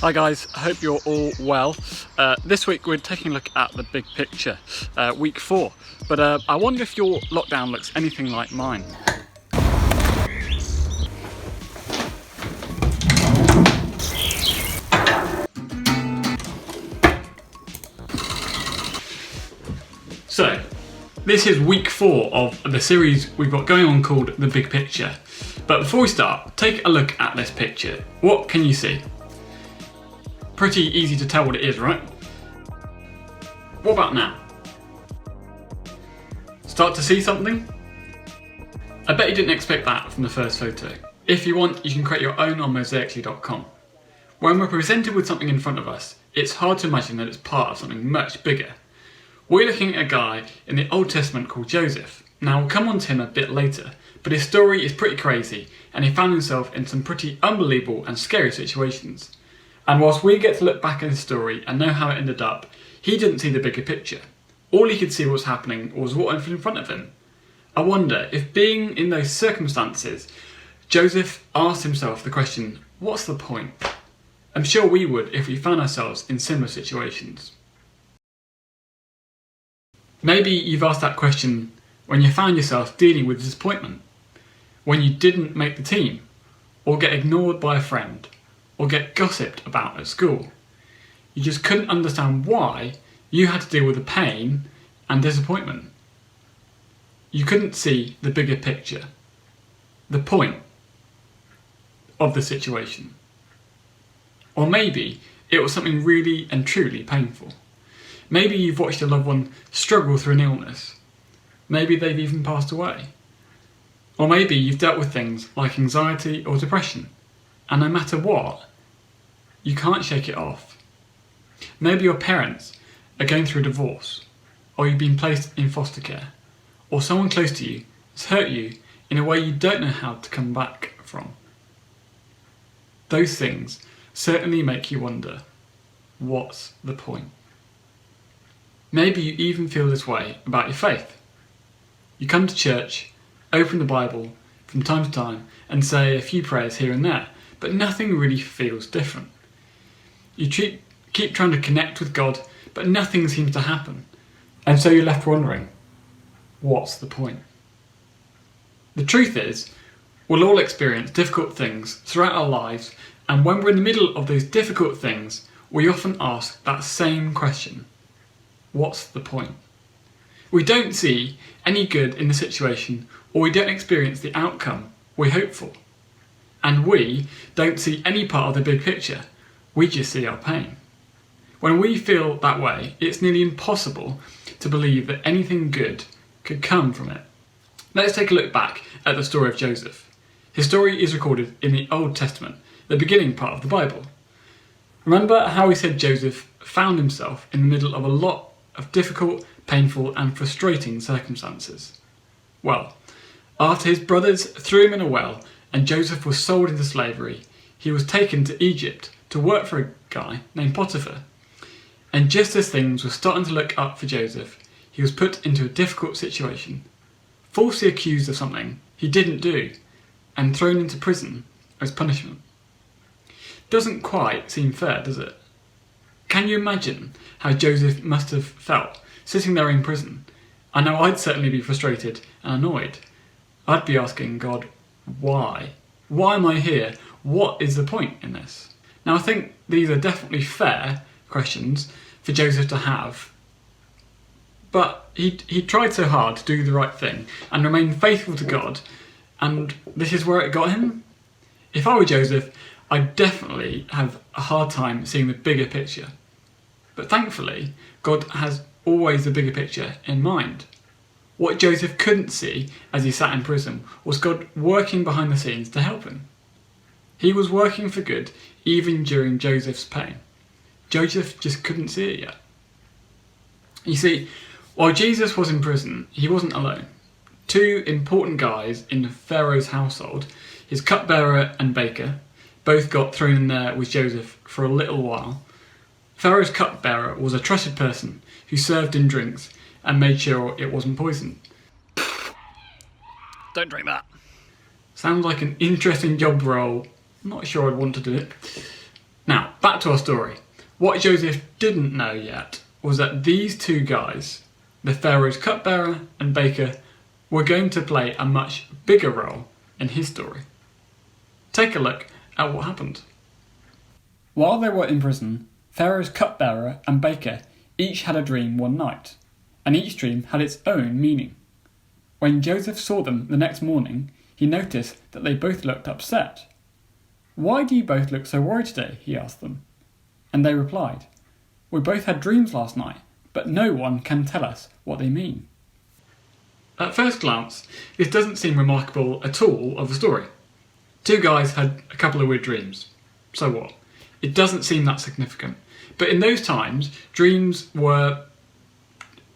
Hi guys, I hope you're all well. This week we're taking a look at the big picture, week 4. But I wonder if your lockdown looks anything like mine. So, this is week 4 of the series we've got going on called The Big Picture. But before we start, take a look at this picture. What can you see? Pretty easy to tell what it is, right? What about now? Start to see something? I bet you didn't expect that from the first photo. If you want, you can create your own on mosaically.com. When we're presented with something in front of us, it's hard to imagine that it's part of something much bigger. We're looking at a guy in the Old Testament called Joseph. Now, we'll come on to him a bit later, but his story is pretty crazy, and he found himself in some pretty unbelievable and scary situations. And whilst we get to look back at his story and know how it ended up, he didn't see the bigger picture. All he could see what was happening was what was in front of him. I wonder if, being in those circumstances, Joseph asked himself the question, what's the point? I'm sure we would if we found ourselves in similar situations. Maybe you've asked that question when you found yourself dealing with disappointment, when you didn't make the team, or get ignored by a friend, or get gossiped about at school. You just couldn't understand why you had to deal with the pain and disappointment. You couldn't see the bigger picture, the point of the situation. Or maybe it was something really and truly painful. Maybe you've watched a loved one struggle through an illness. Maybe they've even passed away. Or maybe you've dealt with things like anxiety or depression, and no matter what, you can't shake it off. Maybe your parents are going through a divorce, or you've been placed in foster care, or someone close to you has hurt you in a way you don't know how to come back from. Those things certainly make you wonder, what's the point? Maybe you even feel this way about your faith. You come to church, open the Bible from time to time, and say a few prayers here and there, but nothing really feels different. You keep trying to connect with God, but nothing seems to happen. And so you're left wondering, what's the point? The truth is, we'll all experience difficult things throughout our lives, and when we're in the middle of those difficult things, we often ask that same question. What's the point? We don't see any good in the situation, or we don't experience the outcome we hope for. And we don't see any part of the big picture. We just see our pain. When we feel that way, it's nearly impossible to believe that anything good could come from it. Let's take a look back at the story of Joseph. His story is recorded in the Old Testament, the beginning part of the Bible. Remember how we said Joseph found himself in the middle of a lot of difficult, painful and frustrating circumstances? Well, after his brothers threw him in a well and Joseph was sold into slavery, he was taken to Egypt to work for a guy named Potiphar. And just as things were starting to look up for Joseph, he was put into a difficult situation, falsely accused of something he didn't do, and thrown into prison as punishment. Doesn't quite seem fair, does it? Can you imagine how Joseph must have felt sitting there in prison? I know I'd certainly be frustrated and annoyed. I'd be asking God, why? Why am I here? What is the point in this? Now, I think these are definitely fair questions for Joseph to have, but he tried so hard to do the right thing and remain faithful to God, and this is where it got him. If I were Joseph, I'd definitely have a hard time seeing the bigger picture. But thankfully, God has always the bigger picture in mind. What Joseph couldn't see as he sat in prison was God working behind the scenes to help him. He was working for good even during Joseph's pain. Joseph just couldn't see it yet. You see, while Jesus was in prison, he wasn't alone. Two important guys in Pharaoh's household, his cupbearer and baker, both got thrown in there with Joseph for a little while. Pharaoh's cupbearer was a trusted person who served in drinks and made sure it wasn't poisoned. don't drink that. Sounds like an interesting job role. I'm not sure I'd want to do it. Now, back to our story. What Joseph didn't know yet was that these two guys, the Pharaoh's cupbearer and baker, were going to play a much bigger role in his story. Take a look at what happened. While they were in prison, Pharaoh's cupbearer and baker each had a dream one night, and each dream had its own meaning. When Joseph saw them the next morning, he noticed that they both looked upset. "Why do you both look so worried today?" he asked them. And they replied, "We both had dreams last night, but no one can tell us what they mean." At first glance, this doesn't seem remarkable at all of the story. Two guys had a couple of weird dreams. So what? It doesn't seem that significant. But in those times, dreams were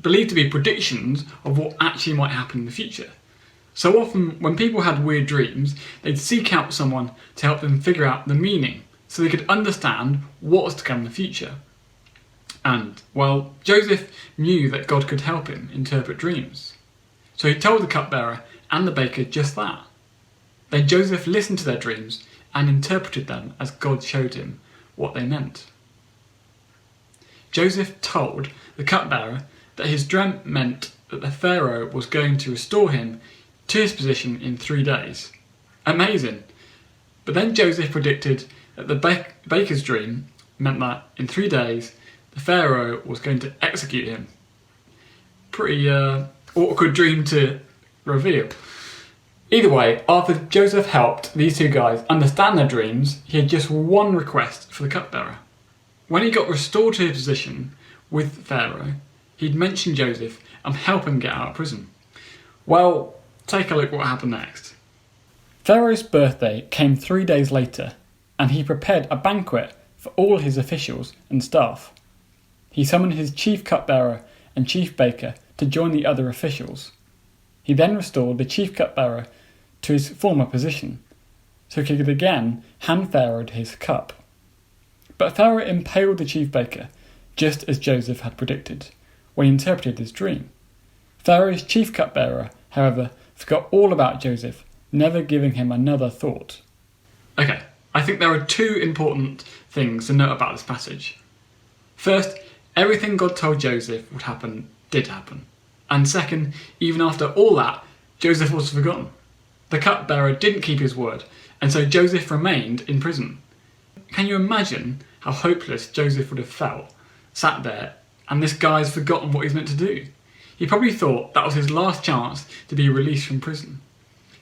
believed to be predictions of what actually might happen in the future. So often, when people had weird dreams, they'd seek out someone to help them figure out the meaning, so they could understand what was to come in the future. And, well, Joseph knew that God could help him interpret dreams. So he told the cupbearer and the baker just that. Then Joseph listened to their dreams and interpreted them as God showed him what they meant. Joseph told the cupbearer that his dream meant that the Pharaoh was going to restore him to his position in 3 days. Amazing! But then Joseph predicted that the baker's dream meant that in 3 days the Pharaoh was going to execute him. Pretty awkward dream to reveal. Either way, after Joseph helped these two guys understand their dreams, he had just one request for the cupbearer. When he got restored to his position with Pharaoh, he'd mention Joseph and help him get out of prison. Well, take a look what happened next. Pharaoh's birthday came 3 days later, and he prepared a banquet for all his officials and staff. He summoned his chief cupbearer and chief baker to join the other officials. He then restored the chief cupbearer to his former position, so he could again hand Pharaoh his cup. But Pharaoh impaled the chief baker, just as Joseph had predicted, when he interpreted his dream. Pharaoh's chief cupbearer, however, forgot all about Joseph, never giving him another thought. Okay, I think there are two important things to note about this passage. First, everything God told Joseph would happen did happen. And second, even after all that, Joseph was forgotten. The cupbearer didn't keep his word, and so Joseph remained in prison. Can you imagine how hopeless Joseph would have felt, sat there, and this guy's forgotten what he's meant to do? He probably thought that was his last chance to be released from prison.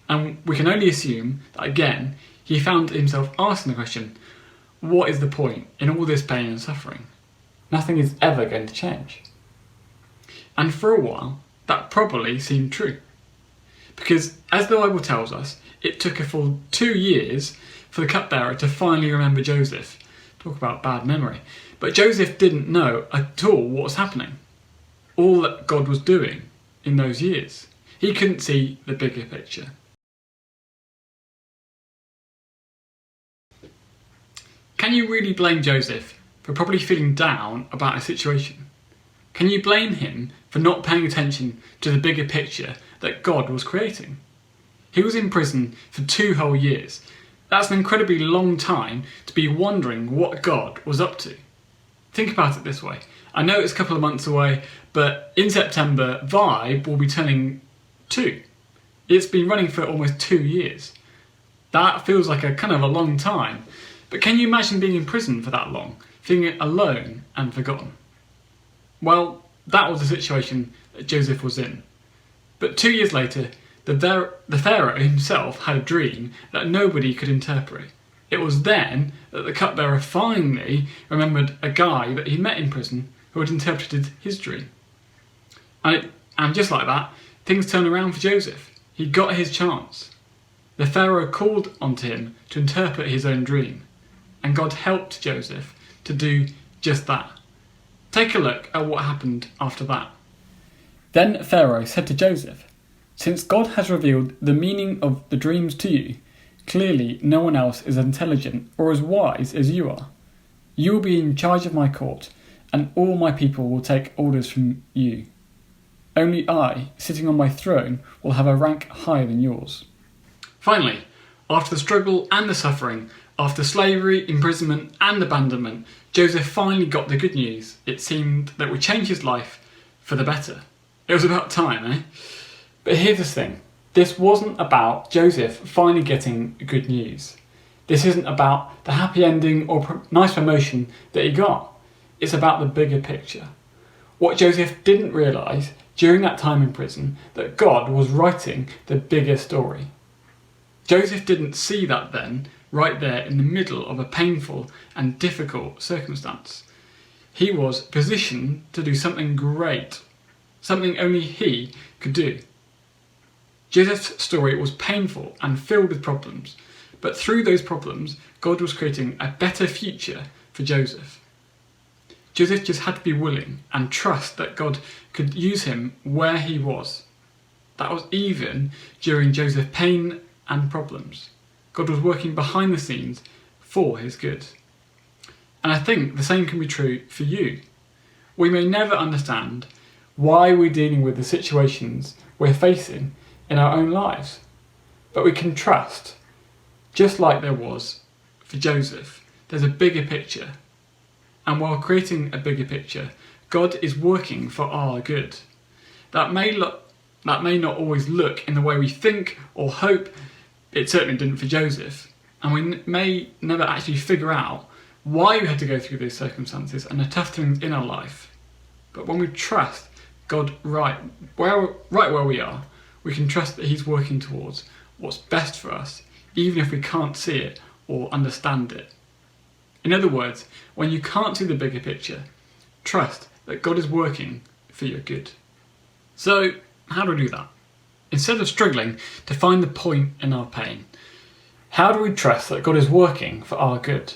And we can only assume that, again, he found himself asking the question, what is the point in all this pain and suffering? Nothing is ever going to change. And for a while, that probably seemed true. Because, as the Bible tells us, it took a full 2 years for the cupbearer to finally remember Joseph. Talk about bad memory. But Joseph didn't know at all what was happening. All that God was doing in those years. He couldn't see the bigger picture. Can you really blame Joseph for probably feeling down about a situation? Can you blame him for not paying attention to the bigger picture that God was creating? He was in prison for 2 whole years. That's an incredibly long time to be wondering what God was up to. Think about it this way. I know it's a couple of months away, but in September, Vibe will be turning 2. It's been running for almost 2 years. That feels like a kind of a long time. But can you imagine being in prison for that long, feeling alone and forgotten? Well, that was the situation that Joseph was in. But 2 years later, the Pharaoh himself had a dream that nobody could interpret. It was then that the cupbearer finally remembered a guy that he met in prison who had interpreted his dream. And just like that, things turned around for Joseph. He got his chance. The Pharaoh called onto him to interpret his own dream, and God helped Joseph to do just that. Take a look at what happened after that. Then Pharaoh said to Joseph, "Since God has revealed the meaning of the dreams to you, clearly no one else is as intelligent or as wise as you are. You will be in charge of my court, and all my people will take orders from you. Only I, sitting on my throne, will have a rank higher than yours. Finally, after the struggle and the suffering, after slavery, imprisonment and abandonment, Joseph finally got the good news. It seemed that would change his life for the better. It was about time, eh? But here's the thing. This wasn't about Joseph finally getting good news. This isn't about the happy ending or nice promotion that he got. It's about the bigger picture. What Joseph didn't realise during that time in prison, that God was writing the bigger story. Joseph didn't see that then, right there in the middle of a painful and difficult circumstance. He was positioned to do something great, something only he could do. Joseph's story was painful and filled with problems, but through those problems, God was creating a better future for Joseph. Joseph just had to be willing and trust that God could use him where he was. That was even during Joseph's pain and problems. God was working behind the scenes for his good. And I think the same can be true for you. We may never understand why we're dealing with the situations we're facing in our own lives, but we can trust, just like there was for Joseph, there's a bigger picture. And while creating a bigger picture, God is working for our good. That may not always look in the way we think or hope. It certainly didn't for Joseph. And we may never actually figure out why we had to go through those circumstances and the tough things in our life. But when we trust God right where we are, we can trust that He's working towards what's best for us, even if we can't see it or understand it. In other words, when you can't see the bigger picture, trust that God is working for your good. So, how do we do that? Instead of struggling to find the point in our pain, how do we trust that God is working for our good?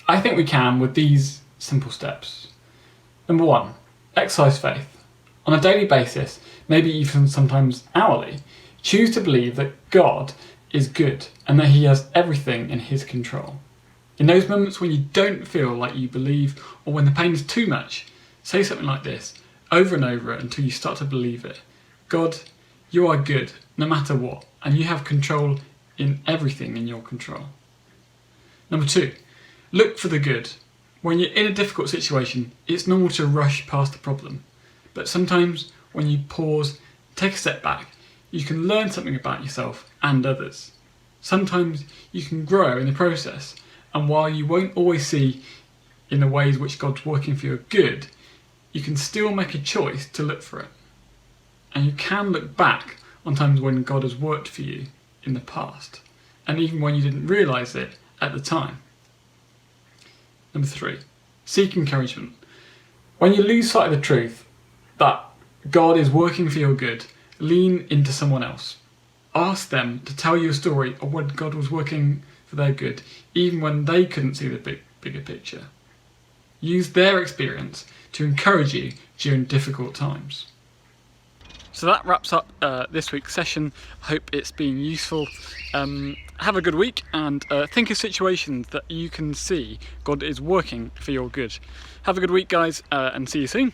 I think we can with these simple steps. Number 1, exercise faith. On a daily basis, maybe even sometimes hourly, choose to believe that God is good and that He has everything in His control. In those moments when you don't feel like you believe, or when the pain is too much, say something like this over and over until you start to believe it. God, you are good no matter what, and you have control in everything in your control. Number 2, look for the good. When you're in a difficult situation, it's normal to rush past the problem. But sometimes when you pause, take a step back, you can learn something about yourself and others. Sometimes you can grow in the process, and while you won't always see in the ways which God's working for your good, you can still make a choice to look for it. And you can look back on times when God has worked for you in the past, and even when you didn't realise it at the time. Number 3, seek encouragement. When you lose sight of the truth that God is working for your good, lean into someone else. Ask them to tell you a story of when God was working for their good, even when they couldn't see the bigger picture. Use their experience to encourage you during difficult times. So that wraps up this week's session. I hope it's been useful. Have a good week, and think of situations that you can see God is working for your good. Have a good week, guys, and see you soon.